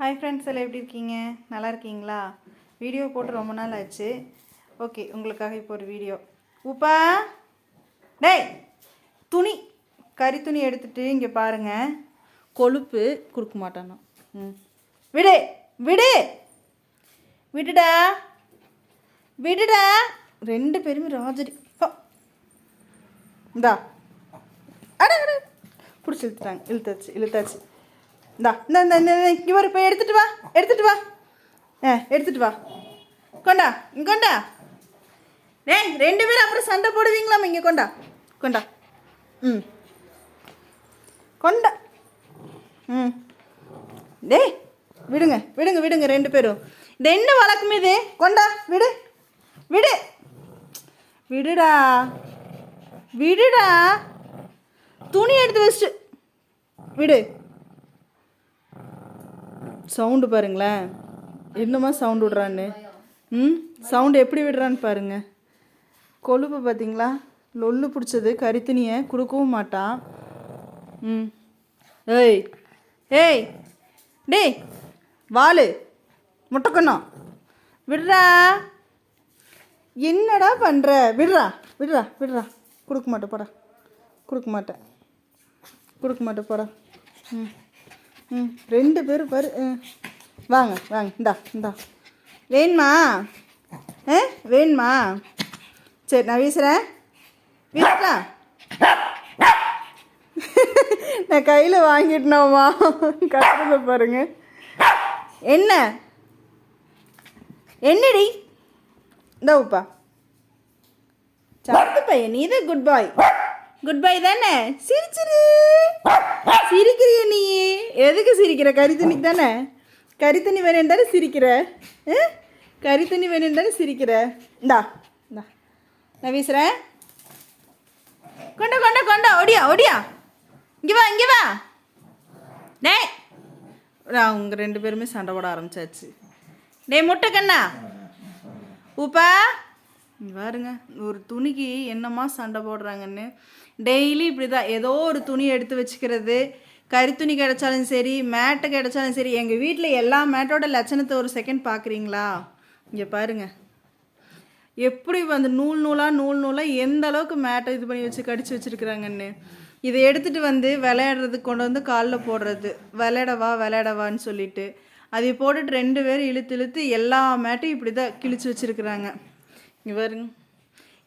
Hi friends, எல்லாம் எப்படி இருக்கீங்க? நல்லா இருக்கீங்களா? வீடியோ போட்டு ரொம்ப நாள் ஆச்சு. ஓகே, உங்களுக்காக இப்போ ஒரு வீடியோ. உப்பா டேய், துணி கறி துணி எடுத்துகிட்டு இங்கே பாருங்கள். கொழுப்பு கொடுக்க மாட்டானோ. விடு விடு விடுடா விடுடா. ரெண்டு பேருமே ராஜடி. இந்தா அட அட பிடிச்சி இழுத்தாச்சு. இந்தா இந்த இந்த இங்கே வர போய் எடுத்துகிட்டு வா. எடுத்துகிட்டு வா. கொண்டா டேய், ரெண்டு பேரும் அப்புறம் சண்டை போடுவீங்களாம். இங்கே கொண்டா கொண்டா. டேய், விடுங்க ரெண்டு பேரும். இது என்ன வழக்கம் இது? கொண்டா விடுடா. துணி எடுத்து வச்சுட்டு விடு. சவுண்டு பாருங்களேன், என்னமா சவுண்டு விடுறான்னு. சவுண்டு எப்படி விடுறான்னு பாருங்க. கொழுப்பு பார்த்தீங்களா? லொல்லு பிடிச்சது கறித்துணியை கொடுக்கவும் மாட்டான். ஏய் டேய், வாலு முட்டைக்கண்ணம் விடுறா. என்னடா பண்ணுற? விடுறா. கொடுக்க மாட்டேன் போடா. ரெண்டு பேரும் பாரு. வாங்க இந்தா வேணுமா? சரி, நான் வீசுறேன். நான் கையில் வாங்கிட்டேனாமா. கட்டுறத பாருங்க. என்னடி இந்த உப்பா சாப்பிட்டு பையன். நீ தான் குட் பாய் தானே? சிரிக்கிறிய நீ. எதுக்கு சிரிக்கிற? கறித்துணிக்கு தானே. கறித்துணி வேணும் தானே சிரிக்கிற. கறித்துணி வேணும் தானே சிரிக்கிற. இந்தா நான் வீசுறேன். கொண்டா ஓடியா. இங்கே வா. டேய், அவங்க ரெண்டு பேருமே சண்டை போட ஆரம்பிச்சாச்சு. டேய் முட்டைக்கண்ணா, உப்பா பாருங்க, ஒரு துணிக்கு என்னமா சண்டை போடுறாங்கன்னு. டெய்லி இப்படி தான் ஏதோ ஒரு துணி எடுத்து வச்சுக்கிறது. கறித்துணி கிடைச்சாலும் சரி, மேட்டை கிடைச்சாலும் சரி. எங்கள் வீட்டில் எல்லா மேட்டோட லட்சணத்தை ஒரு செகண்ட் பார்க்குறீங்களா? இங்கே பாருங்கள், எப்படி வந்து நூலாக எந்த அளவுக்கு மேட்டை இது பண்ணி வச்சு கடிச்சு வச்சுருக்குறாங்கன்னு. இதை எடுத்துகிட்டு வந்து விளையாடுறதுக்கு கொண்டு வந்து காலில் போடுறது. விளையாடவான்னு சொல்லிட்டு அதை போட்டுட்டு ரெண்டு பேரும் இழுத்து எல்லா மேட்டையும் இப்படி தான் கிழிச்சு வச்சுருக்குறாங்க. இங்கே பாருங்க,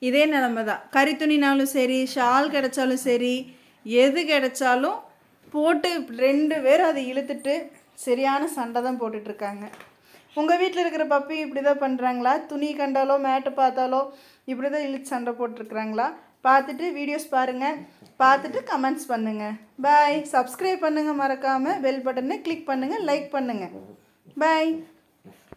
இதே நிலமை தான். கறித்துணினாலும் சரி, ஷால் கிடைச்சாலும் சரி, எது கிடைச்சாலும் போட்டு ரெண்டு பேரும் அதை இழுத்துட்டு சரியான சண்டை தான் போட்டுட்ருக்காங்க. உங்கள் வீட்டில் இருக்கிற பப்பி இப்படி தான் பண்ணுறாங்களா? துணி கண்டாலோ மேட்டை பார்த்தாலோ இப்படி தான் இழுத்து சண்டை போட்டிருக்குறாங்களா? பார்த்துட்டு வீடியோஸ் பாருங்கள், பார்த்துட்டு கமெண்ட்ஸ் பண்ணுங்கள். பாய். சப்ஸ்கிரைப் பண்ணுங்கள், மறக்காமல் பெல் பட்டனை கிளிக் பண்ணுங்கள், லைக் பண்ணுங்கள். பாய்.